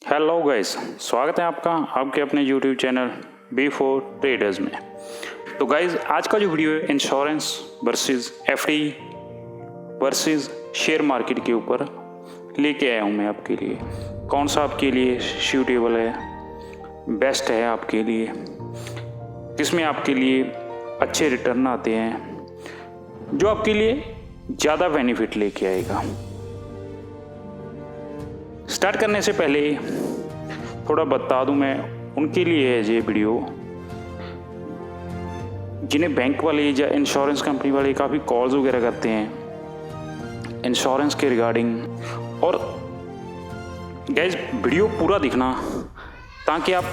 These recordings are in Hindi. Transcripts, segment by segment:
हेलो गाइस, स्वागत है आपका आपके अपने यूट्यूब चैनल B4 ट्रेडर्स में। तो गाइस, आज का जो वीडियो है insurance versus FD versus share market के ऊपर लेके आया हूँ मैं आपके लिए। कौन सा आपके लिए सूटेबल है, बेस्ट है आपके लिए, किसमें आपके लिए अच्छे रिटर्न आते हैं, जो आपके लिए ज़्यादा बेनिफिट लेके आएगा। स्टार्ट करने से पहले थोड़ा बता दूं मैं उनके लिए है ये वीडियो जिन्हें बैंक वाले या इंश्योरेंस कंपनी वाले काफ़ी कॉल्स वगैरह करते हैं इंश्योरेंस के रिगार्डिंग। और गाइस, वीडियो पूरा दिखना ताकि आप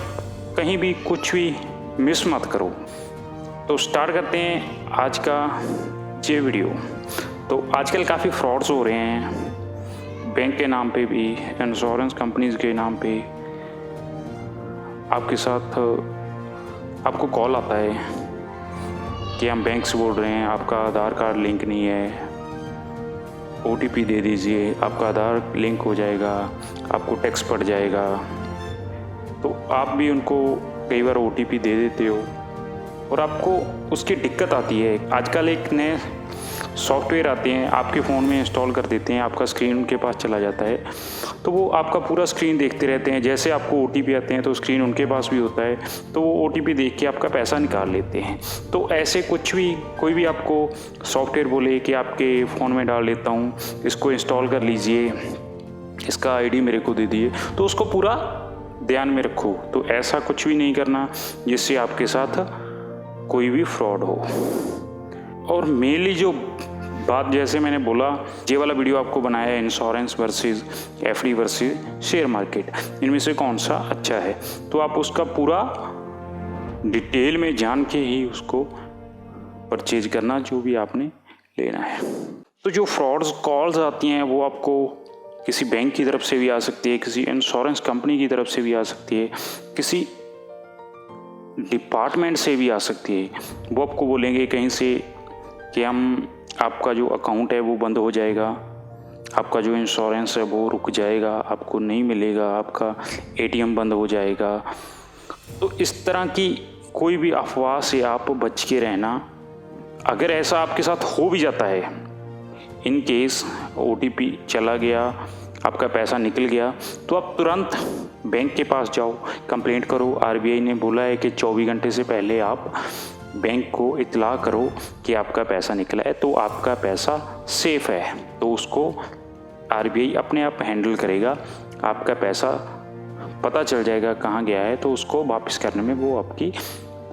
कहीं भी कुछ भी मिस मत करो। तो स्टार्ट करते हैं आज का ये वीडियो। तो आजकल काफ़ी फ्रॉड्स हो रहे हैं बैंक के नाम पे भी, इंश्योरेंस कंपनीज के नाम पे। आपके साथ आपको कॉल आता है कि हम बैंक से बोल रहे हैं, आपका आधार कार्ड लिंक नहीं है, OTP दे दीजिए, आपका आधार लिंक हो जाएगा, आपको टैक्स पड़ जाएगा। तो आप भी उनको कई बार OTP दे देते हो और आपको उसकी दिक्कत आती है। आजकल एक नए सॉफ्टवेयर आते हैं, आपके फ़ोन में इंस्टॉल कर देते हैं, आपका स्क्रीन उनके पास चला जाता है, तो वो आपका पूरा स्क्रीन देखते रहते हैं। जैसे आपको OTP आते हैं तो स्क्रीन उनके पास भी होता है, तो वो OTP देख के आपका पैसा निकाल लेते हैं। तो ऐसे कुछ भी कोई भी आपको सॉफ्टवेयर बोले कि आपके फ़ोन में डाल देता हूँ, इसको इंस्टॉल कर लीजिए, इसका ID मेरे को दे दिए, तो उसको पूरा ध्यान में रखो। तो ऐसा कुछ भी नहीं करना जिससे आपके साथ कोई भी फ्रॉड हो। और मेनली जो बात, जैसे मैंने बोला, ये वाला वीडियो आपको बनाया है insurance versus FD versus share market, इनमें से कौन सा अच्छा है। तो आप उसका पूरा डिटेल में जान के ही उसको परचेज करना, जो भी आपने लेना है। तो जो फ्रॉड्स कॉल्स आती हैं वो आपको किसी बैंक की तरफ से भी आ सकती है, किसी इंश्योरेंस कंपनी की तरफ से भी आ सकती है, किसी डिपार्टमेंट से भी आ सकती है। वो आपको बोलेंगे कहीं से कि आपका जो अकाउंट है वो बंद हो जाएगा, आपका जो इंश्योरेंस है वो रुक जाएगा, आपको नहीं मिलेगा, आपका ATM बंद हो जाएगा। तो इस तरह की कोई भी अफवाह से आप बच के रहना। अगर ऐसा आपके साथ हो भी जाता है, इन केस OTP चला गया, आपका पैसा निकल गया, तो आप तुरंत बैंक के पास जाओ, कंप्लेंट करो। RBI ने बोला है कि 24 घंटे से पहले आप बैंक को इतला करो कि आपका पैसा निकला है, तो आपका पैसा सेफ है, तो उसको RBI अपने आप हैंडल करेगा। आपका पैसा पता चल जाएगा कहाँ गया है, तो उसको वापस करने में वो आपकी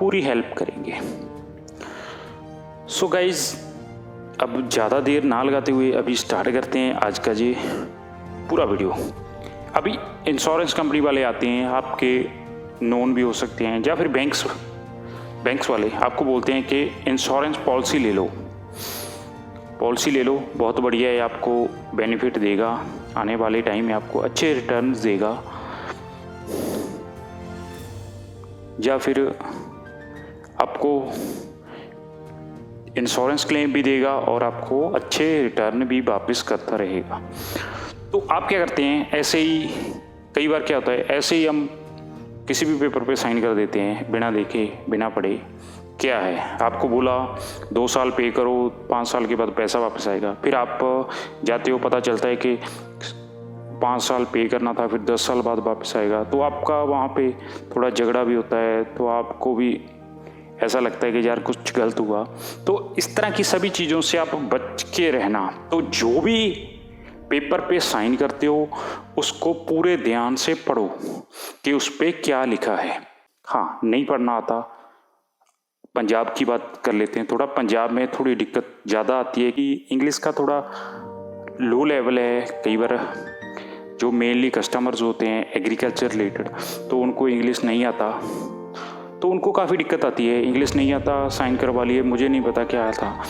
पूरी हेल्प करेंगे। सो गाइज, अब ज़्यादा देर ना लगाते हुए अभी स्टार्ट करते हैं आज का ये पूरा वीडियो। अभी इंश्योरेंस कंपनी वाले आते हैं, आपके नोन भी हो सकते हैं, या फिर बैंक्स वाले आपको बोलते हैं कि इंश्योरेंस पॉलिसी ले लो, बहुत बढ़िया है, आपको बेनिफिट देगा, आने वाले टाइम में आपको अच्छे रिटर्न्स देगा, या फिर आपको इंश्योरेंस क्लेम भी देगा और आपको अच्छे रिटर्न भी वापस करता रहेगा। तो आप क्या करते हैं, ऐसे ही कई बार क्या होता है, ऐसे ही हम किसी भी पेपर पे साइन कर देते हैं बिना देखे बिना पढ़े। क्या है, आपको बोला 2 साल पे करो, 5 साल के बाद पैसा वापस आएगा। फिर आप जाते हो, पता चलता है कि 5 साल पे करना था, फिर 10 साल बाद वापस आएगा। तो आपका वहाँ पे थोड़ा झगड़ा भी होता है, तो आपको भी ऐसा लगता है कि यार कुछ गलत हुआ। तो इस तरह की सभी चीज़ों से आप बच के रहना। तो जो भी पेपर पे साइन करते हो उसको पूरे ध्यान से पढ़ो कि उस पे क्या लिखा है। हाँ, नहीं पढ़ना आता, पंजाब की बात कर लेते हैं। थोड़ा पंजाब में थोड़ी दिक्कत ज़्यादा आती है कि इंग्लिश का थोड़ा लो लेवल है। कई बार जो मेनली कस्टमर्स होते हैं एग्रीकल्चर रिलेटेड, तो उनको इंग्लिश नहीं आता, तो उनको काफ़ी दिक्कत आती है। इंग्लिश नहीं आता, साइन करवा लिए, मुझे नहीं पता क्या था।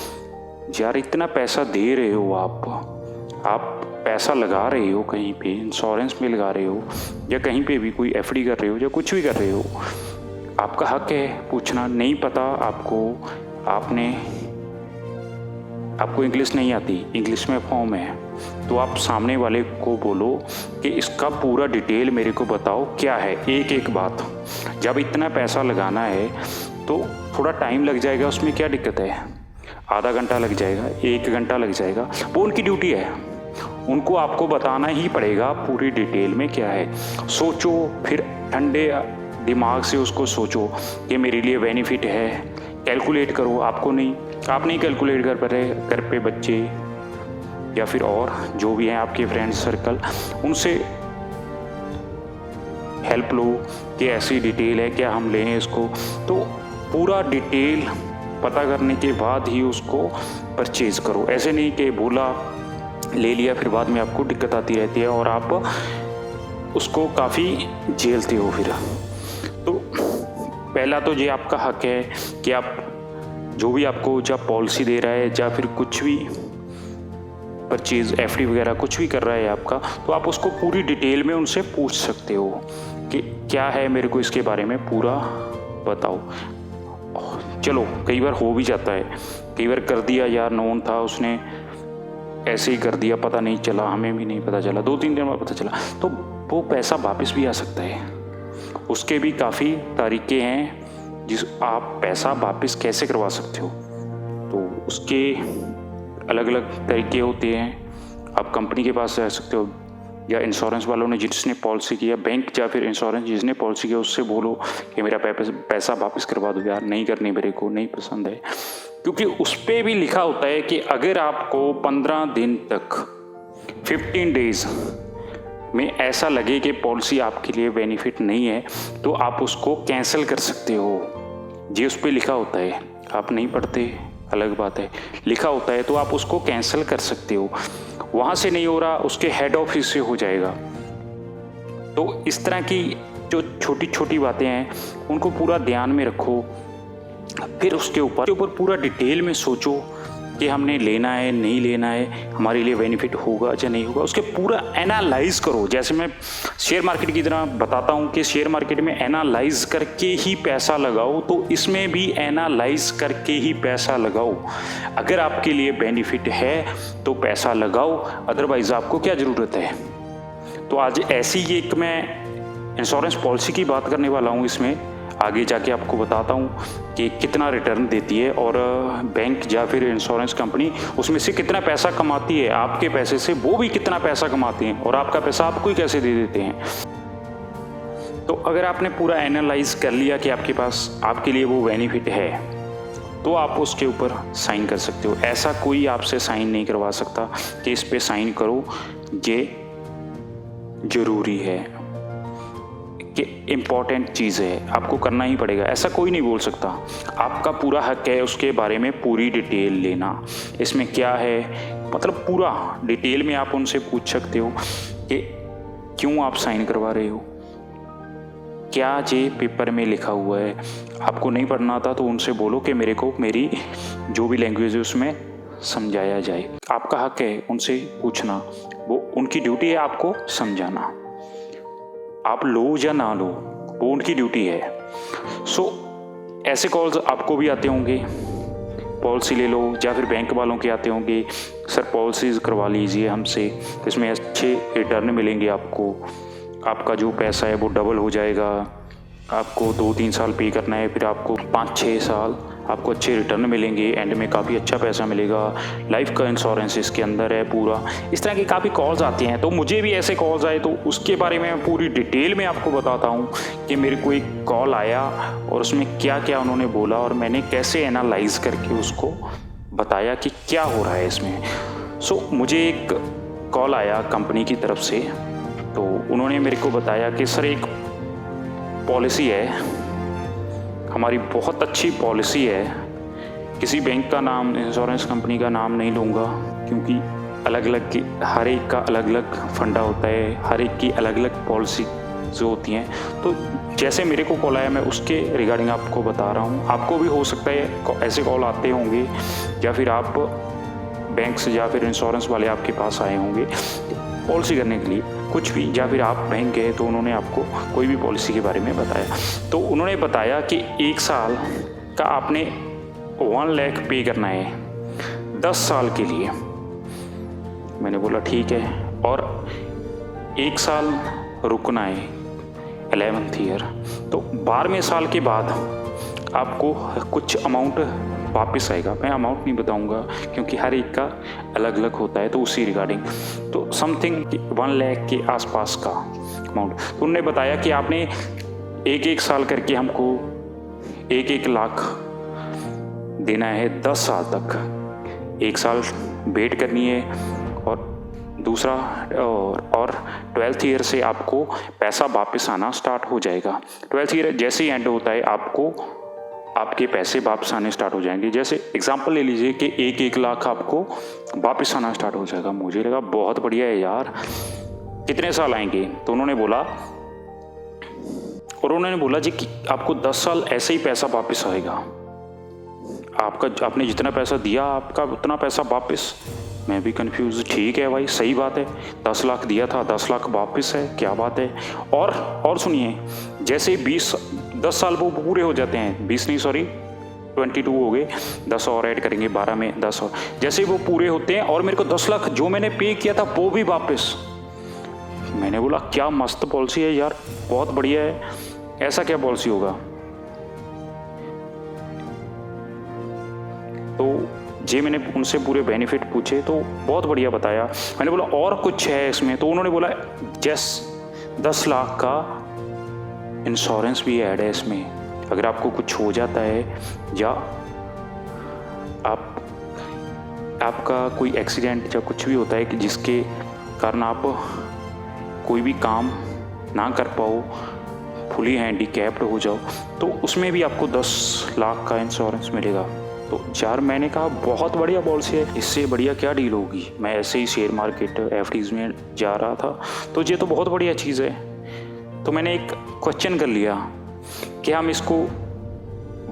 यार, इतना पैसा दे रहे हो आप पैसा लगा रहे हो कहीं पे, इंश्योरेंस में लगा रहे हो, या कहीं पे भी कोई FD कर रहे हो, या कुछ भी कर रहे हो, आपका हक है पूछना। नहीं पता आपको, आपको इंग्लिश नहीं आती, इंग्लिश में फॉर्म है, तो आप सामने वाले को बोलो कि इसका पूरा डिटेल मेरे को बताओ क्या है, एक एक बात। जब इतना पैसा लगाना है तो थोड़ा टाइम लग जाएगा, उसमें क्या दिक्कत है, आधा घंटा लग जाएगा, 1 घंटा लग जाएगा, वो उनकी ड्यूटी है, उनको आपको बताना ही पड़ेगा पूरी डिटेल में क्या है। सोचो, फिर ठंडे दिमाग से उसको सोचो कि मेरे लिए बेनिफिट है, कैलकुलेट करो। आप नहीं कैलकुलेट कर पा रहे, घर पे बच्चे या फिर और जो भी हैं आपके फ्रेंड सर्कल, उनसे हेल्प लो कि ऐसी डिटेल है, क्या हम लें इसको। तो पूरा डिटेल पता करने के बाद ही उसको परचेज़ करो। ऐसे नहीं कि बोला ले लिया फिर बाद में आपको दिक्कत आती रहती है और आप उसको काफ़ी झेलते हो फिर। तो पहला तो ये आपका हक है कि आप जो भी आपको जब पॉलिसी दे रहा है या फिर कुछ भी परचेज़ एफडी वगैरह कुछ भी कर रहा है आपका, तो आप उसको पूरी डिटेल में उनसे पूछ सकते हो कि क्या है, मेरे को इसके बारे में पूरा बताओ। चलो कई बार हो भी जाता है, कई बार कर दिया यार, नोन था उसने ऐसे ही कर दिया, पता नहीं चला, हमें भी नहीं पता चला, 2-3 दिन में पता चला, तो वो पैसा वापस भी आ सकता है। उसके भी काफ़ी तरीके हैं जिस आप पैसा वापस कैसे करवा सकते हो, तो उसके अलग अलग तरीके होते हैं। आप कंपनी के पास जा सकते हो या इंश्योरेंस वालों ने जिसने पॉलिसी किया, बैंक या फिर इंश्योरेंस जिसने पॉलिसी किया उससे बोलो कि मेरा पैसा वापस करवा दो यार, नहीं करनी मेरे को, नहीं पसंद है। क्योंकि उस पर भी लिखा होता है कि अगर आपको 15 दिन तक 15 डेज में ऐसा लगे कि पॉलिसी आपके लिए बेनिफिट नहीं है तो आप उसको कैंसिल कर सकते हो। जी उस पर लिखा होता है, आप नहीं पढ़ते अलग बात है, लिखा होता है तो आप उसको कैंसिल कर सकते हो। वहाँ से नहीं हो रहा, उसके हेड ऑफिस से हो जाएगा। तो इस तरह की जो छोटी छोटी बातें हैं उनको पूरा ध्यान में रखो। फिर उसके ऊपर पूरा डिटेल में सोचो कि हमने लेना है नहीं लेना है, हमारे लिए बेनिफिट होगा या नहीं होगा, उसके पूरा एनालाइज करो। जैसे मैं शेयर मार्केट की तरह बताता हूँ कि शेयर मार्केट में एनालाइज करके ही पैसा लगाओ, तो इसमें भी एनालाइज करके ही पैसा लगाओ। अगर आपके लिए बेनिफिट है तो पैसा लगाओ, अदरवाइज आपको क्या ज़रूरत है। तो आज ऐसी ही एक मैं इंश्योरेंस पॉलिसी की बात करने वाला हूँ, इसमें आगे जाके आपको बताता हूँ कि कितना रिटर्न देती है और बैंक या फिर इंश्योरेंस कंपनी उसमें से कितना पैसा कमाती है, आपके पैसे से वो भी कितना पैसा कमाती हैं और आपका पैसा आपको ही कैसे दे देते हैं। तो अगर आपने पूरा एनालाइज कर लिया कि आपके पास आपके लिए वो बेनिफिट है तो आप उसके ऊपर साइन कर सकते हो। ऐसा कोई आपसे साइन नहीं करवा सकता कि इस पे साइन करो, ये ज़रूरी है कि इम्पॉर्टेंट चीज़ है, आपको करना ही पड़ेगा, ऐसा कोई नहीं बोल सकता। आपका पूरा हक है उसके बारे में पूरी डिटेल लेना, इसमें क्या है, मतलब पूरा डिटेल में आप उनसे पूछ सकते हो कि क्यों आप साइन करवा रहे हो, क्या ये पेपर में लिखा हुआ है। आपको नहीं पढ़ना आता तो उनसे बोलो कि मेरे को मेरी जो भी लैंग्वेज है उसमें समझाया जाए। आपका हक है उनसे पूछना, वो उनकी ड्यूटी है आपको समझाना। आप लो या ना लो वो उनकी ड्यूटी है। ऐसे कॉल्स आपको भी आते होंगे, पॉलिसी ले लो, या फिर बैंक वालों के आते होंगे, सर पॉलिसीज़ करवा लीजिए हमसे, इसमें अच्छे रिटर्न मिलेंगे आपको, आपका जो पैसा है वो डबल हो जाएगा, आपको 2-3 साल पे करना है, फिर आपको 5-6 साल आपको अच्छे रिटर्न मिलेंगे, एंड में काफ़ी अच्छा पैसा मिलेगा, लाइफ का इंश्योरेंस इसके अंदर है पूरा। इस तरह की काफ़ी कॉल्स आती हैं। तो मुझे भी ऐसे कॉल्स आए तो उसके बारे में मैं पूरी डिटेल में आपको बताता हूँ कि मेरे को एक कॉल आया और उसमें क्या क्या उन्होंने बोला और मैंने कैसे एनालाइज करके उसको बताया कि क्या हो रहा है इसमें। मुझे एक कॉल आया कंपनी की तरफ से, तो उन्होंने मेरे को बताया कि सर एक पॉलिसी है हमारी, बहुत अच्छी पॉलिसी है, किसी बैंक का नाम, इंश्योरेंस कंपनी का नाम नहीं लूँगा क्योंकि अलग अलग की हर एक का अलग अलग फंडा होता है, हर एक की अलग अलग पॉलिसी जो होती हैं। तो जैसे मेरे को कॉल आया मैं उसके रिगार्डिंग आपको बता रहा हूँ। आपको भी हो सकता है ऐसे कॉल आते होंगे, या फिर आप बैंक से या फिर इंश्योरेंस वाले आपके पास आए होंगे पॉलिसी करने के लिए कुछ भी, या फिर आप बैंक गए तो उन्होंने आपको कोई भी पॉलिसी के बारे में बताया। तो उन्होंने बताया कि 1 साल का आपने 1 लाख पे करना है, 10 साल के लिए। मैंने बोला ठीक है, और 1 साल रुकना है 11th ईयर। तो 12वें साल के बाद आपको कुछ अमाउंट वापस आएगा। मैं अमाउंट नहीं बताऊंगा क्योंकि हर एक का अलग अलग होता है, तो उसी रिगार्डिंग तो समथिंग 1 लाख के आसपास का अमाउंट। तो उन्होंने बताया कि आपने 1-1 साल करके हमको 1-1 लाख देना है 10 साल तक। 1 साल वेट करनी है और दूसरा और 12th ईयर से आपको पैसा वापस आना स्टार्ट हो जाएगा। 12th ईयर जैसे ही एंड होता है आपको आपके पैसे वापस आने स्टार्ट हो जाएंगे। जैसे एग्जांपल ले लीजिए कि 1-1 लाख आपको वापस आना स्टार्ट हो जाएगा। मुझे लगा बहुत बढ़िया है यार, कितने साल आएंगे? तो उन्होंने बोला जी कि आपको 10 साल ऐसे ही पैसा वापस आएगा। आपने जितना पैसा दिया आपका उतना पैसा वापस। मैं भी कंफ्यूज, ठीक है भाई सही बात है, 10 लाख दिया था 10 लाख वापस है, क्या बात है। और सुनिए, जैसे 10 साल वो पूरे हो जाते हैं, 20 नहीं सॉरी 22 हो गए, 10 और ऐड करेंगे 12 में 10 और, जैसे वो पूरे होते हैं और मेरे को 10 लाख जो मैंने पे किया था वो भी वापस। मैंने बोला क्या मस्त पॉलिसी है यार, बहुत बढ़िया है, ऐसा क्या पॉलिसी होगा? तो जे मैंने उनसे पूरे बेनिफिट पूछे तो बहुत बढ़िया बताया। मैंने बोला और कुछ है इसमें? तो उन्होंने बोला 10 लाख का इंश्योरेंस भी ऐड है इसमें। अगर आपको कुछ हो जाता है या आपका कोई एक्सीडेंट या कुछ भी होता है कि जिसके कारण आप कोई भी काम ना कर पाओ, फुली हैंडीकैप्ड हो जाओ, तो उसमें भी आपको 10 लाख का इंश्योरेंस मिलेगा। तो यार मैंने कहा बहुत बढ़िया पॉलिसी है, इससे बढ़िया क्या डील होगी। मैं ऐसे ही शेयर मार्केट एफडीज में जा रहा था, तो ये तो बहुत बढ़िया चीज़ है। तो मैंने एक क्वेश्चन कर लिया कि हम इसको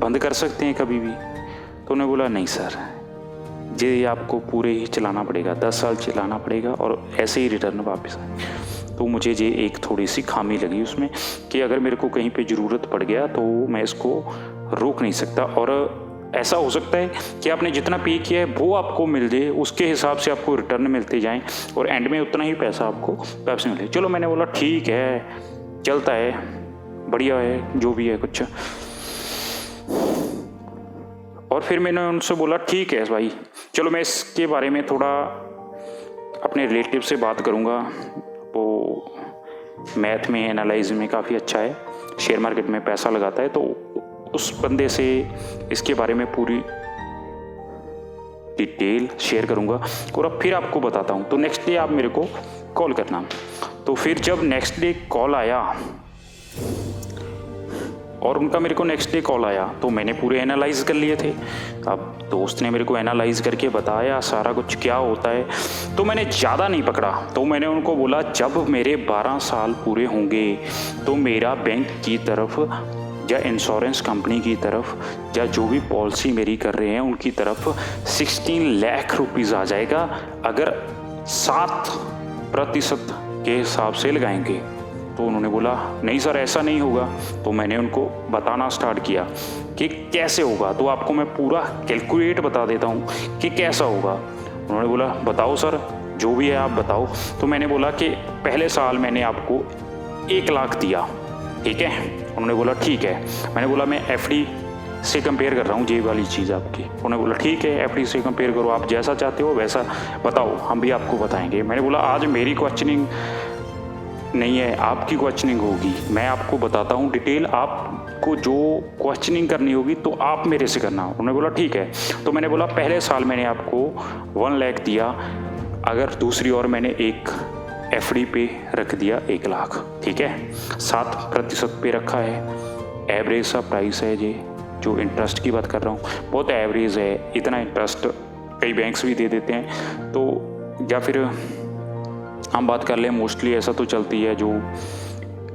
बंद कर सकते हैं कभी भी? तो उन्होंने बोला नहीं सर, ये आपको पूरे ही चलाना पड़ेगा, 10 साल चलाना पड़ेगा और ऐसे ही रिटर्न वापस आए। तो मुझे ये एक थोड़ी सी खामी लगी उसमें कि अगर मेरे को कहीं पे ज़रूरत पड़ गया तो मैं इसको रोक नहीं सकता, और ऐसा हो सकता है कि आपने जितना पे किया है वो आपको मिल जाए, उसके हिसाब से आपको रिटर्न मिलते जाएं और एंड में उतना ही पैसा आपको वापस मिले। चलो मैंने बोला ठीक है, चलता है, बढ़िया है जो भी है कुछ। और फिर मैंने उनसे बोला ठीक है भाई, चलो मैं इसके बारे में थोड़ा अपने रिलेटिव से बात करूँगा, वो मैथ में एनालाइज में काफ़ी अच्छा है, शेयर मार्केट में पैसा लगाता है, तो उस बंदे से इसके बारे में पूरी डिटेल शेयर करूँगा और अब फिर आपको बताता हूँ। तो नेक्स्ट डे आप मेरे को कॉल करना। तो फिर जब नेक्स्ट डे कॉल आया और उनका मेरे को नेक्स्ट डे कॉल आया, तो मैंने पूरे एनालाइज कर लिए थे। अब दोस्त ने मेरे को एनालाइज करके बताया सारा कुछ क्या होता है, तो मैंने ज़्यादा नहीं पकड़ा। तो मैंने उनको बोला जब मेरे 12 साल पूरे होंगे तो मेरा बैंक की तरफ या इंश्योरेंस कंपनी की तरफ या जो भी पॉलिसी मेरी कर रहे हैं उनकी तरफ 16 लाख रुपीज़ आ जाएगा, अगर 7% के हिसाब से लगाएंगे। तो उन्होंने बोला नहीं सर ऐसा नहीं होगा। तो मैंने उनको बताना स्टार्ट किया कि कैसे होगा, तो आपको मैं पूरा कैलकुलेट बता देता हूँ कि कैसा होगा। उन्होंने बोला बताओ सर जो भी है आप बताओ। तो मैंने बोला कि पहले साल मैंने आपको 1 लाख दिया, ठीक है? उन्होंने बोला ठीक है। मैंने बोला मैं एफडी से कंपेयर कर रहा हूँ ये वाली चीज़ आपकी। उन्होंने बोला ठीक है एफडी से कंपेयर करो, आप जैसा चाहते हो वैसा बताओ, हम भी आपको बताएंगे। मैंने बोला आज मेरी क्वेश्चनिंग नहीं है, आपकी क्वेश्चनिंग होगी, मैं आपको बताता हूँ डिटेल, आपको जो क्वेश्चनिंग करनी होगी तो आप मेरे से करना। उन्होंने बोला ठीक है। तो मैंने बोला पहले साल मैंने आपको 1 लाख दिया, अगर दूसरी ओर मैंने एक एफडी पे रख दिया 1 लाख, ठीक है, 7% पे रखा है। एवरेज सा प्राइस है ये, जो इंटरेस्ट की बात कर रहा हूँ बहुत एवरेज है, इतना इंटरेस्ट कई बैंक्स भी दे देते हैं। तो या फिर हम बात कर लें, मोस्टली ऐसा तो चलती है, जो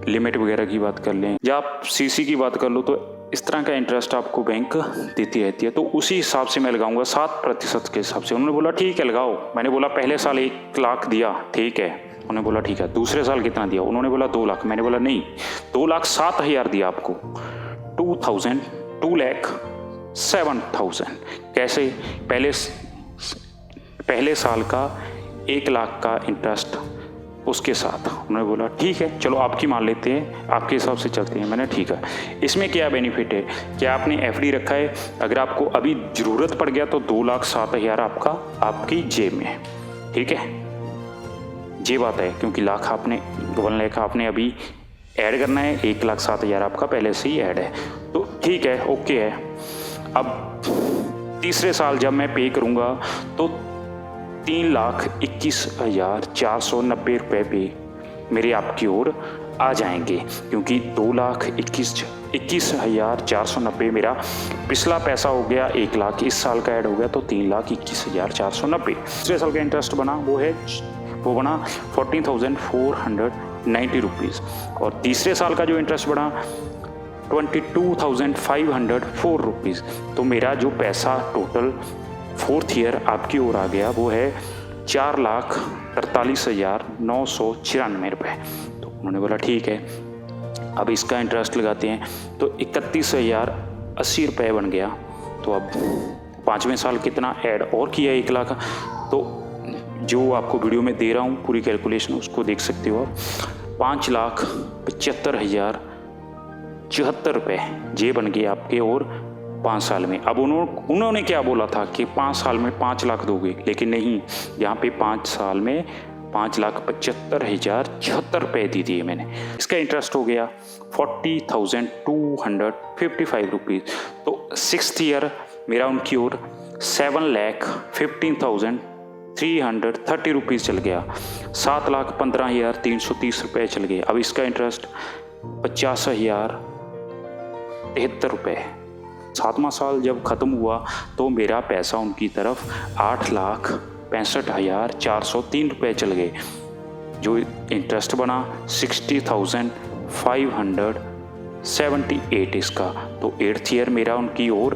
लिमिट वगैरह की बात कर लें या आप सीसी की बात कर लो, तो इस तरह का इंटरेस्ट आपको बैंक देती रहती है। तो उसी हिसाब से मैं लगाऊंगा 7% के हिसाब से। उन्होंने बोला ठीक है लगाओ। मैंने बोला पहले साल 1 लाख दिया, ठीक है? उन्होंने बोला ठीक है। दूसरे साल कितना दिया? उन्होंने बोला 2 लाख। मैंने बोला नहीं, 2,07,000 दिया आपको, 2,07,000। कैसे? पहले पहले साल का 1 लाख का इंटरेस्ट उसके साथ। उन्होंने बोला ठीक है, चलो आपकी मान लेते हैं, आपके हिसाब से चलते हैं। मैंने ठीक है। इसमें क्या बेनिफिट है, क्या आपने एफडी रखा है, अगर आपको अभी ज़रूरत पड़ गया तो 2,07,000 आपकी जेब में है। ठीक है, ये बात है, क्योंकि 1 लाख आपने अभी ऐड करना है, 1,07,000 आपका पहले से ही ऐड है, तो ठीक है, ओके है। अब तीसरे साल जब मैं पे करूँगा तो 3,21,490 रुपये पे मेरे आपकी ओर आ जाएंगे, क्योंकि 2,21,490 मेरा पिछला पैसा हो गया 1 लाख, इस साल का ऐड हो गया तो 3,21,490। दूसरे साल का इंटरेस्ट बना वो बना 14,490 रुपीज़, और तीसरे साल का जो इंटरेस्ट बना 22,504 रुपीज़। तो मेरा जो पैसा टोटल 4th ईयर आपकी ओर आ गया वो है 4,43,994 रुपये। तो उन्होंने बोला ठीक है, अब इसका इंटरेस्ट लगाते हैं, तो 31,080 रुपये बन गया। तो अब 5वें साल कितना ऐड और किया 1 लाख, तो जो आपको वीडियो में दे रहा हूँ पूरी कैलकुलेशन उसको देख सकते हो आप। 5,75,074 रुपये ये बन गए आपके और 5 साल में। अब उन्होंने क्या बोला था कि 5 साल में 5 लाख दोगे, लेकिन नहीं, यहाँ पे 5 साल में 5,75,074 रुपये दे दिए मैंने। इसका इंटरेस्ट हो गया 40,255 रुपीज़। तो 6th ईयर मेरा उनकी ओर 7,15,330 रुपीज़ चल गया, 7,15,330 रुपये चल गए। अब इसका इंटरेस्ट 50,073 रुपये। 7वां साल जब ख़त्म हुआ तो मेरा पैसा उनकी तरफ 8,65,403 रुपये चल गए। जो इंटरेस्ट बना 60,578 इसका। तो 8th ईयर मेरा उनकी ओर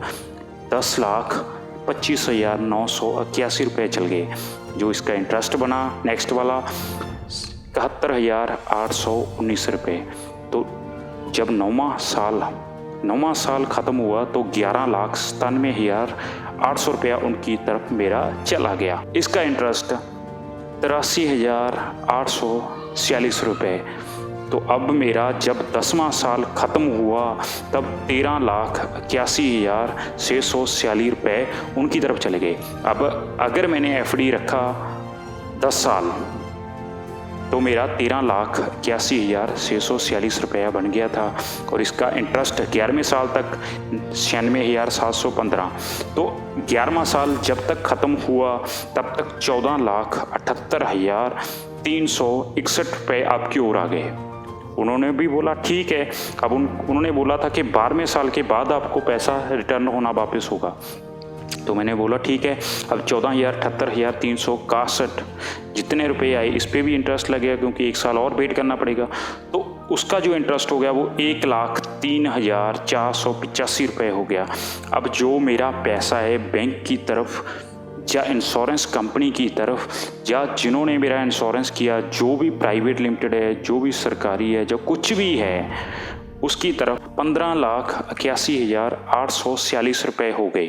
10,25,981 रुपये चल गए। जो इसका इंटरेस्ट बना नेक्स्ट वाला 71,819 रुपये। तो जब 9वां साल ख़त्म हुआ तो 11,97,800 रुपया उनकी तरफ मेरा चला गया। इसका इंटरेस्ट 83,846 रुपये। तो अब मेरा जब 10वां साल ख़त्म हुआ तब 13,81,646 रुपये उनकी तरफ चले गए। अब अगर मैंने एफडी रखा 10 साल तो मेरा 13,81,646 रुपया बन गया था, और इसका इंटरेस्ट 11वें साल तक 96,715। तो 11वां साल जब तक ख़त्म हुआ तब तक 14,78,361 रुपये आपकी ओर आ गए। उन्होंने भी बोला ठीक है। अब उन्होंने बोला था कि 12वें साल के बाद आपको पैसा रिटर्न होना वापस होगा। तो मैंने बोला ठीक है। अब 14,78,361 जितने रुपए आए इस पर भी इंटरेस्ट लगेगा, क्योंकि 1 साल और वेट करना पड़ेगा। तो उसका जो इंटरेस्ट हो गया वो 1,03,485 रुपये हो गया। अब जो मेरा पैसा है बैंक की तरफ या इंश्योरेंस कंपनी की तरफ या जिन्होंने मेरा इंश्योरेंस किया, जो भी प्राइवेट लिमिटेड है, जो भी सरकारी है, जो कुछ भी है, उसकी तरफ 15,81,846 रुपये हो गए।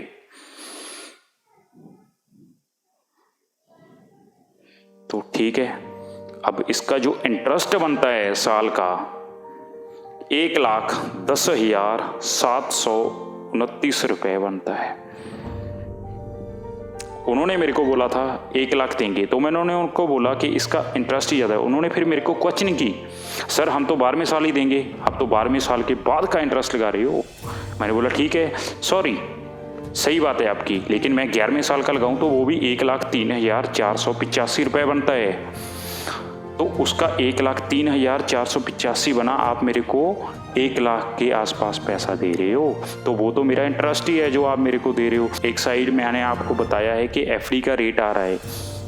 तो ठीक है, अब इसका जो इंटरेस्ट बनता है साल का 1,10,729 रुपये बनता है। उन्होंने मेरे को बोला था 1 लाख देंगे, तो मैंने उनको बोला कि इसका इंटरेस्ट ही ज़्यादा है। उन्होंने फिर मेरे को क्वेश्चन की, सर हम तो 12वें साल ही देंगे, आप तो 12वें साल के बाद का इंटरेस्ट लगा रहे हो। मैंने बोला ठीक है, सॉरी, सही बात है आपकी, लेकिन मैं 11वें साल का लगाऊं तो वो भी 1,03,485 रुपये बनता है। तो उसका 1,03,485 बना, आप मेरे को 1 लाख के आसपास पैसा दे रहे हो, तो वो तो मेरा इंटरेस्ट ही है जो आप मेरे को दे रहे हो। एक साइड मैंने आपको बताया है कि एफडी का रेट आ रहा है,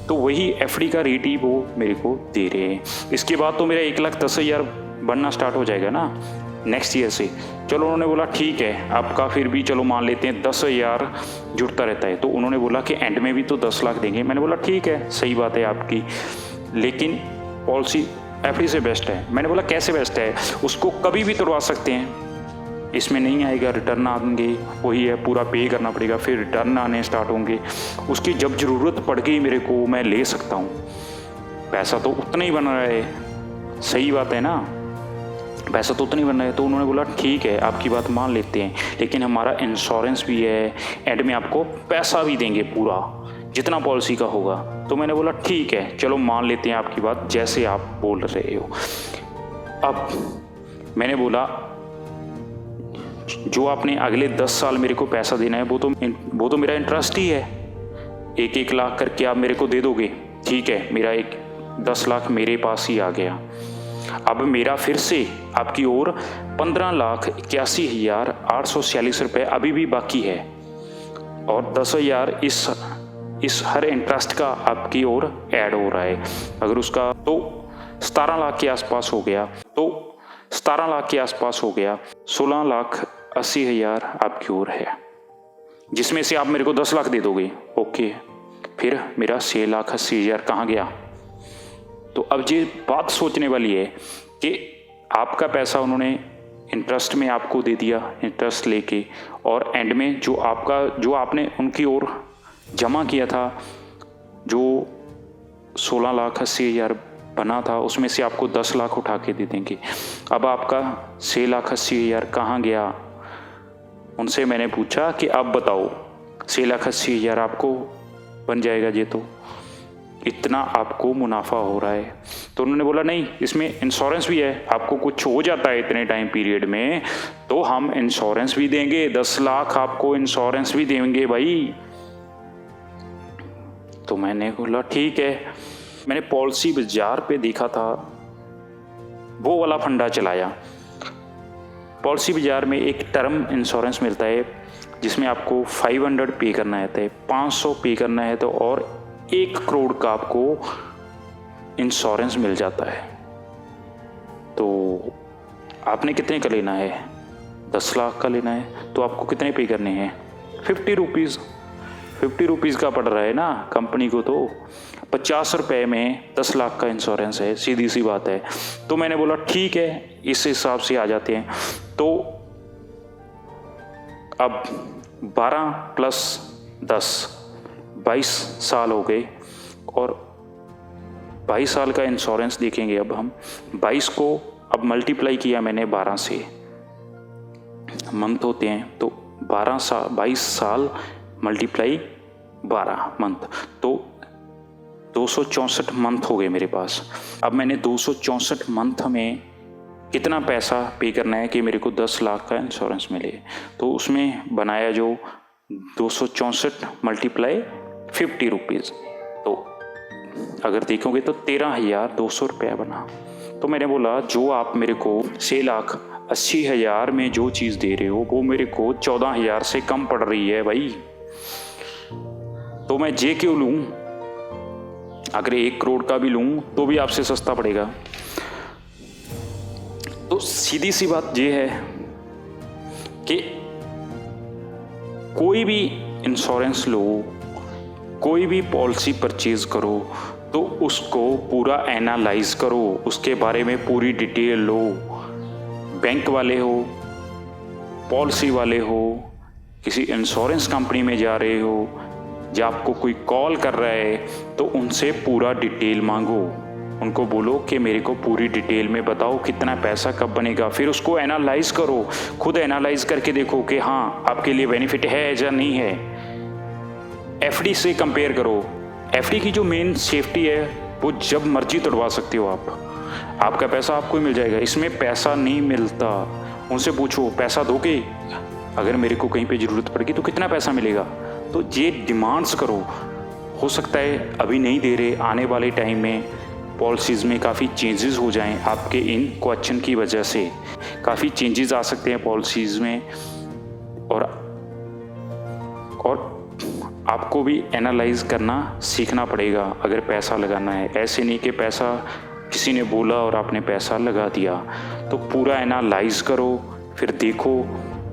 तो वही एफडी का रेट ही वो मेरे को दे रहे हैं। इसके बाद तो मेरा 1,10,000 बनना स्टार्ट हो जाएगा ना नेक्स्ट ईयर से। चलो उन्होंने बोला ठीक है, आपका फिर भी चलो मान लेते हैं 10,000 जुड़ता रहता है। तो उन्होंने बोला कि एंड में भी तो 10 लाख देंगे। मैंने बोला ठीक है, सही बात है आपकी, लेकिन पॉलिसी एफडी से बेस्ट है। मैंने बोला कैसे बेस्ट है, उसको कभी भी तोड़वा सकते हैं, इसमें नहीं आएगा, रिटर्न आएंगे, वही है पूरा पे करना पड़ेगा, फिर रिटर्न आने स्टार्ट होंगे। उसकी जब ज़रूरत पड़ गई मेरे को, मैं ले सकता हूँ, पैसा तो उतना ही बन रहा है। सही बात है ना, पैसा तो उतना ही बन रहा है। तो उन्होंने बोला ठीक है, आपकी बात मान लेते हैं, लेकिन हमारा इंश्योरेंस भी है, एंड में आपको पैसा भी देंगे पूरा जितना पॉलिसी का होगा। तो मैंने बोला ठीक है, चलो मान लेते हैं आपकी बात, जैसे आप बोल रहे हो। अब मैंने बोला जो आपने अगले 10 साल मेरे को पैसा देना है, वो तो मेरा इंटरेस्ट ही है। 1-1 लाख करके आप मेरे को दे दोगे, ठीक है, मेरा 10 लाख मेरे पास ही आ गया। अब मेरा फिर से आपकी ओर 15,81,846 रुपये अभी भी बाकी है, और 10,000 इस हर इंटरेस्ट का आपकी ओर ऐड हो रहा है। अगर उसका तो 17 लाख के आसपास हो गया, 16,80,000 आपकी ओर है, जिसमें से आप मेरे को 10 लाख दे दोगे। ओके, फिर मेरा 6,80,000 कहाँ गया? तो अब ये बात सोचने वाली है कि आपका पैसा उन्होंने इंटरेस्ट में आपको दे दिया, इंटरेस्ट लेके, और एंड में जो आपने उनकी ओर जमा किया था, जो 16,80,000 बना था, उसमें से आपको 10 लाख उठा के दे देंगे। अब आपका 6,80,000 कहाँ गया? उनसे मैंने पूछा कि आप बताओ, 6,80,000 आपको बन जाएगा ये, तो इतना आपको मुनाफा हो रहा है। तो उन्होंने बोला नहीं, इसमें इंश्योरेंस भी है, आपको कुछ हो जाता है इतने टाइम पीरियड में तो हम इंश्योरेंस भी देंगे, 10 लाख आपको इंश्योरेंस भी देंगे भाई। तो मैंने बोला ठीक है। मैंने पॉलिसी बाजार पे देखा था, वो वाला फंडा चलाया। पॉलिसी बाजार में एक टर्म इंश्योरेंस मिलता है जिसमें आपको 500 पे करना है, 500 पे करना है, तो और 1 करोड़ का आपको इंश्योरेंस मिल जाता है। तो आपने कितने का लेना है? 10 लाख का लेना है, तो आपको कितने पे करने हैं? 50 रुपीज़। 50 रुपीज़ का पड़ रहा है ना कंपनी को, तो 50 रुपये में 10 लाख का इंश्योरेंस है, सीधी सी बात है। तो मैंने बोला ठीक है, इस हिसाब से आ जाते हैं। तो अब 12 + 10 22 साल हो गए, और 22 साल का इंश्योरेंस देखेंगे। अब हम 22 को अब मल्टीप्लाई किया मैंने 12 से, मंथ होते हैं, तो 22 साल मल्टीप्लाई 12 मंथ, तो 264 मंथ हो गए मेरे पास। अब मैंने 264 मंथ में कितना पैसा पे करना है कि मेरे को 10 लाख का इंश्योरेंस मिले। तो उसमें बनाया जो 264 × 50 रुपीज़, तो अगर देखोगे तो 13,200 रुपया बना। तो मैंने बोला जो आप मेरे को 6,80,000 में जो चीज़ दे रहे हो वो मेरे को 14,000 से कम पड़ रही है भाई, तो मैं ये क्यों लूँ? अगर 1 करोड़ का भी लूँ तो भी आपसे सस्ता पड़ेगा। तो सीधी सी बात ये है कि कोई भी इंश्योरेंस लो, कोई भी पॉलिसी परचेज करो, तो उसको पूरा एनालाइज करो, उसके बारे में पूरी डिटेल लो। बैंक वाले हो, पॉलिसी वाले हो, किसी इंश्योरेंस कंपनी में जा रहे हो, या आपको कोई कॉल कर रहा है, तो उनसे पूरा डिटेल मांगो। उनको बोलो कि मेरे को पूरी डिटेल में बताओ कितना पैसा कब बनेगा। फिर उसको एनालाइज करो, खुद एनालाइज करके देखो कि हाँ आपके लिए बेनिफिट है या नहीं है। एफडी से कंपेयर करो। एफडी की जो मेन सेफ्टी है वो जब मर्जी तोड़वा सकते हो आप, आपका पैसा आपको ही मिल जाएगा। इसमें पैसा नहीं मिलता। उनसे पूछो पैसा दोगे, अगर मेरे को कहीं पे ज़रूरत पड़ेगी तो कितना पैसा मिलेगा। तो ये डिमांड्स करो। हो सकता है अभी नहीं दे रहे, आने वाले टाइम में पॉलिसीज़ में काफ़ी चेंजेस हो जाएं। आपके इन क्वेश्चन की वजह से काफ़ी चेंजेस आ सकते हैं पॉलिसीज़ में, और आपको भी एनालाइज करना सीखना पड़ेगा अगर पैसा लगाना है। ऐसे नहीं कि पैसा किसी ने बोला और आपने पैसा लगा दिया। तो पूरा एनालाइज करो, फिर देखो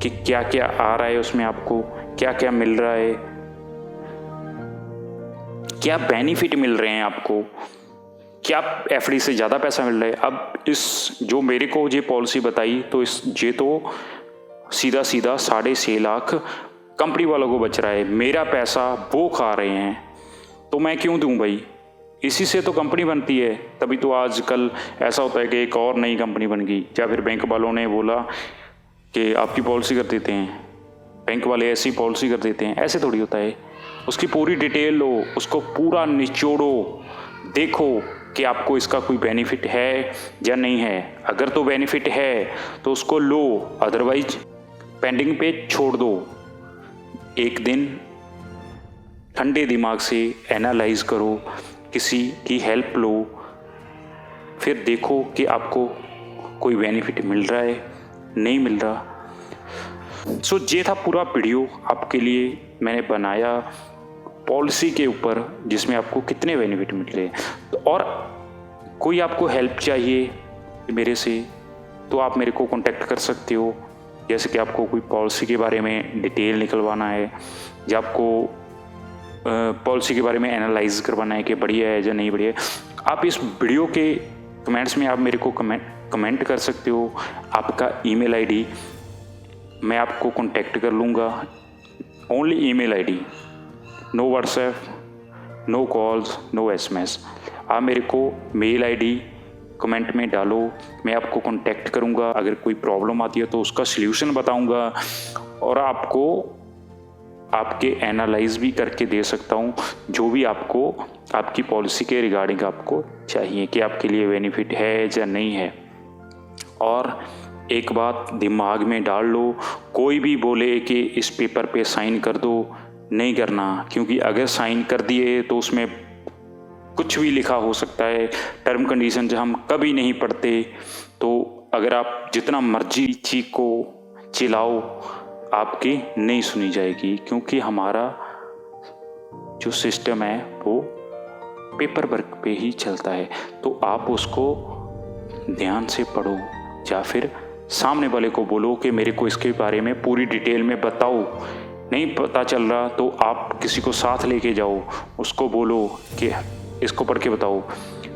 कि क्या क्या आ रहा है उसमें, आपको क्या क्या मिल रहा है, क्या बेनिफिट मिल रहे हैं आपको, क्या एफडी से ज़्यादा पैसा मिल रहा है। अब इस जो मेरे को ये पॉलिसी बताई, तो ये तो सीधा सीधा 6.5 लाख कंपनी वालों को बच रहा है, मेरा पैसा वो खा रहे हैं, तो मैं क्यों दूं भाई? इसी से तो कंपनी बनती है। तभी तो आजकल ऐसा होता है कि एक और नई कंपनी बन गई, या फिर बैंक वालों ने बोला कि आपकी पॉलिसी कर देते हैं, बैंक वाले ऐसी पॉलिसी कर देते हैं। ऐसे थोड़ी होता है, उसकी पूरी डिटेल लो, उसको पूरा निचोड़ो, देखो कि आपको इसका कोई बेनिफिट है या नहीं है। अगर तो बेनिफिट है तो उसको लो, अदरवाइज पेंडिंग पे छोड़ दो। एक दिन ठंडे दिमाग से एनालाइज करो, किसी की हेल्प लो, फिर देखो कि आपको कोई बेनिफिट मिल रहा है नहीं मिल रहा। सो ये था पूरा वीडियो आपके लिए मैंने बनाया पॉलिसी के ऊपर, जिसमें आपको कितने बेनिफिट मिल रहे हैं। और कोई आपको हेल्प चाहिए मेरे से तो आप मेरे को कांटेक्ट कर सकते हो। जैसे कि आपको कोई पॉलिसी के बारे में डिटेल निकलवाना है, या आपको पॉलिसी के बारे में एनालाइज करवाना है कि बढ़िया है या नहीं बढ़िया है, आप इस वीडियो के कमेंट्स में आप मेरे को कमेंट कर सकते हो। आपका ईमेल आईडी मैं आपको कांटेक्ट कर लूँगा, only email ID, no WhatsApp, no calls, no SMS. आप मेरे को मेल आईडी कमेंट में डालो, मैं आपको कांटेक्ट करूँगा। अगर कोई प्रॉब्लम आती है तो उसका सल्यूशन बताऊँगा, और आपको आपके एनालाइज भी करके दे सकता हूँ जो भी आपको आपकी पॉलिसी के रिगार्डिंग आपको चाहिए कि आपके लिए बेनिफिट है या नहीं है। और एक बात दिमाग में डाल लो, कोई भी बोले कि इस पेपर पे साइन कर दो, नहीं करना, क्योंकि अगर साइन कर दिए तो उसमें कुछ भी लिखा हो सकता है। टर्म कंडीशन जो हम कभी नहीं पढ़ते, तो अगर आप जितना मर्जी चीखो चिल्लाओ, आपकी नहीं सुनी जाएगी, क्योंकि हमारा जो सिस्टम है वो पेपर वर्क पे ही चलता है। तो आप उसको ध्यान से पढ़ो, या फिर सामने वाले को बोलो कि मेरे को इसके बारे में पूरी डिटेल में बताओ। नहीं पता चल रहा तो आप किसी को साथ लेके जाओ, उसको बोलो कि इसको पढ़ के बताओ।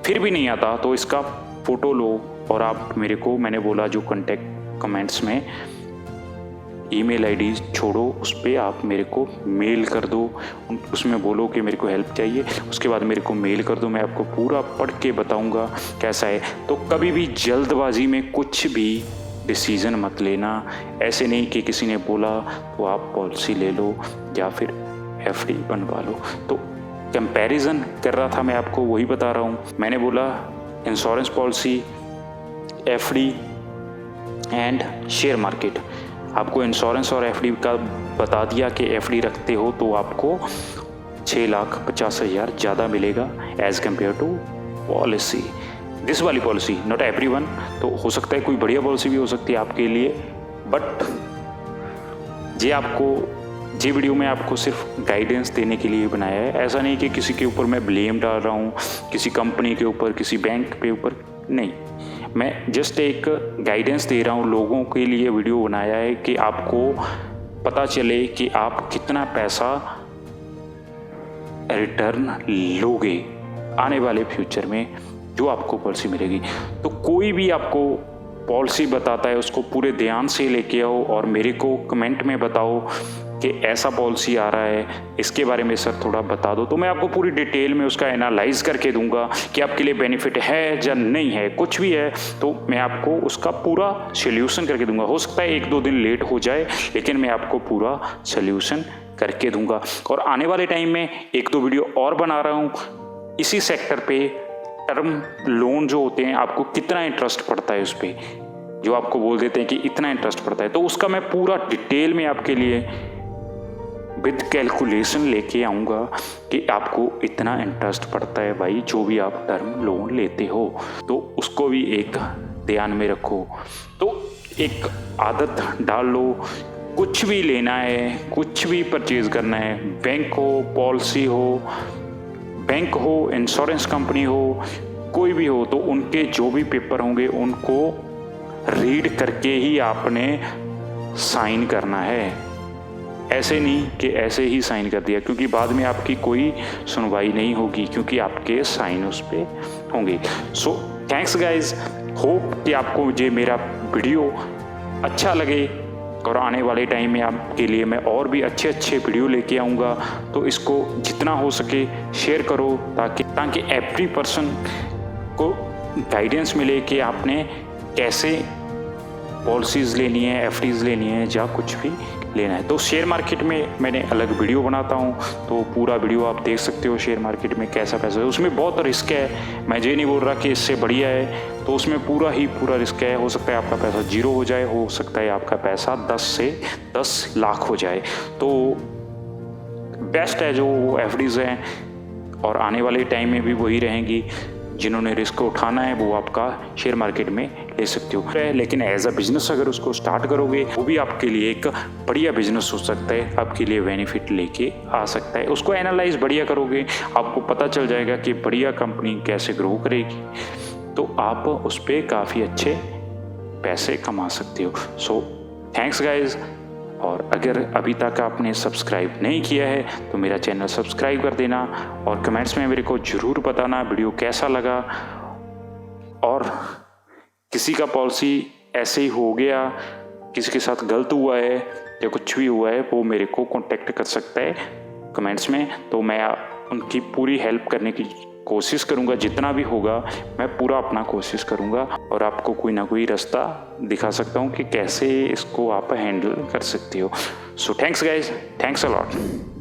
फिर भी नहीं आता तो इसका फ़ोटो लो, और आप मेरे को, मैंने बोला जो कांटेक्ट कमेंट्स में ईमेल आईडी छोड़ो, उस पर आप मेरे को मेल कर दो, उसमें बोलो कि मेरे को हेल्प चाहिए। उसके बाद मेरे को मेल कर दो, मैं आपको पूरा पढ़ के बताऊंगा कैसा है। तो कभी भी जल्दबाजी में कुछ भी डिसीज़न मत लेना। ऐसे नहीं कि किसी ने बोला तो आप पॉलिसी ले लो या फिर एफडी बनवा लो। तो कंपैरिजन कर रहा था मैं, आपको वही बता रहा हूँ। मैंने बोला insurance policy, FD and share market. आपको इंश्योरेंस और एफडी का बता दिया कि एफडी रखते हो तो आपको 6,50,000 ज़्यादा मिलेगा as compare to policy. This वाली पॉलिसी, नॉट एवरीवन, तो हो सकता है कोई बढ़िया पॉलिसी भी हो सकती है आपके लिए, बट ये वीडियो में आपको सिर्फ गाइडेंस देने के लिए बनाया है। ऐसा नहीं कि किसी के ऊपर मैं ब्लेम डाल रहा हूँ, किसी कंपनी के ऊपर, किसी बैंक के ऊपर, नहीं। मैं जस्ट एक गाइडेंस दे रहा हूँ, लोगों के लिए वीडियो बनाया है कि आपको पता चले कि आप कितना पैसा रिटर्न लोगे आने वाले फ्यूचर में जो आपको पॉलिसी मिलेगी। तो कोई भी आपको पॉलिसी बताता है उसको पूरे ध्यान से लेके आओ, और मेरे को कमेंट में बताओ कि ऐसा पॉलिसी आ रहा है, इसके बारे में सर थोड़ा बता दो। तो मैं आपको पूरी डिटेल में उसका एनालाइज करके दूंगा कि आपके लिए बेनिफिट है या नहीं है। कुछ भी है तो मैं आपको उसका पूरा सॉल्यूशन करके दूंगा। हो सकता है 1-2 दिन लेट हो जाए, लेकिन मैं आपको पूरा सॉल्यूशन करके दूंगा। और आने वाले टाइम में 1-2 वीडियो और बना रहा हूँ इसी सेक्टर पे। टर्म लोन जो होते हैं, आपको कितना इंटरेस्ट पड़ता है उस पर, जो आपको बोल देते हैं कि इतना इंटरेस्ट पड़ता है, तो उसका मैं पूरा डिटेल में आपके लिए विद कैलकुलेशन लेके आऊँगा कि आपको इतना इंटरेस्ट पड़ता है भाई जो भी आप टर्म लोन लेते हो। तो उसको भी एक ध्यान में रखो। तो एक आदत डाल लो, कुछ भी लेना है, कुछ भी परचेज करना है, बैंक हो, पॉलिसी हो, बैंक हो, इंश्योरेंस कंपनी हो, कोई भी हो, तो उनके जो भी पेपर होंगे उनको रीड करके ही आपने साइन करना है। ऐसे नहीं कि ऐसे ही साइन कर दिया, क्योंकि बाद में आपकी कोई सुनवाई नहीं होगी, क्योंकि आपके साइन उस पर होंगे। सो थैंक्स गाइज, होप कि आपको ये मेरा वीडियो अच्छा लगे। और आने वाले टाइम में आपके लिए मैं और भी अच्छे अच्छे वीडियो लेके आऊँगा। तो इसको जितना हो सके शेयर करो ताकि एवरी पर्सन को गाइडेंस मिले कि आपने कैसे पॉलिसीज़ लेनी है, एफडीज़ लेनी है या कुछ भी लेना है। तो शेयर मार्केट में मैंने अलग वीडियो बनाता हूँ, तो पूरा वीडियो आप देख सकते हो। शेयर मार्केट में कैसा पैसा है, उसमें बहुत रिस्क है। मैं ये नहीं बोल रहा कि इससे बढ़िया है, तो उसमें पूरा रिस्क है। हो सकता है आपका पैसा 0 हो जाए, हो सकता है आपका पैसा 10 से 10 लाख हो जाए। तो बेस्ट है जो एफडीज़ हैं, और आने वाले टाइम में भी वही रहेंगी। जिन्होंने रिस्क उठाना है वो आपका शेयर मार्केट में ले सकते हो। लेकिन एज अ बिजनेस अगर उसको स्टार्ट करोगे, वो भी आपके लिए एक बढ़िया बिजनेस हो सकता है, आपके लिए बेनिफिट लेके आ सकता है। उसको एनालाइज बढ़िया करोगे, आपको पता चल जाएगा कि बढ़िया कंपनी कैसे ग्रो करेगी, तो आप उस पर काफ़ी अच्छे पैसे कमा सकते हो। So thanks guys. और अगर अभी तक आपने सब्सक्राइब नहीं किया है तो मेरा चैनल सब्सक्राइब कर देना, और कमेंट्स में मेरे को ज़रूर बताना वीडियो कैसा लगा। और किसी का पॉलिसी ऐसे ही हो गया, किसी के साथ गलत हुआ है या कुछ भी हुआ है, वो मेरे को कांटेक्ट कर सकता है कमेंट्स में। तो मैं उनकी पूरी हेल्प करने की कोशिश करूंगा, जितना भी होगा मैं पूरा अपना कोशिश करूंगा, और आपको कोई ना कोई रास्ता दिखा सकता हूं कि कैसे इसको आप हैंडल कर सकते हो। So thanks guys, thanks a lot.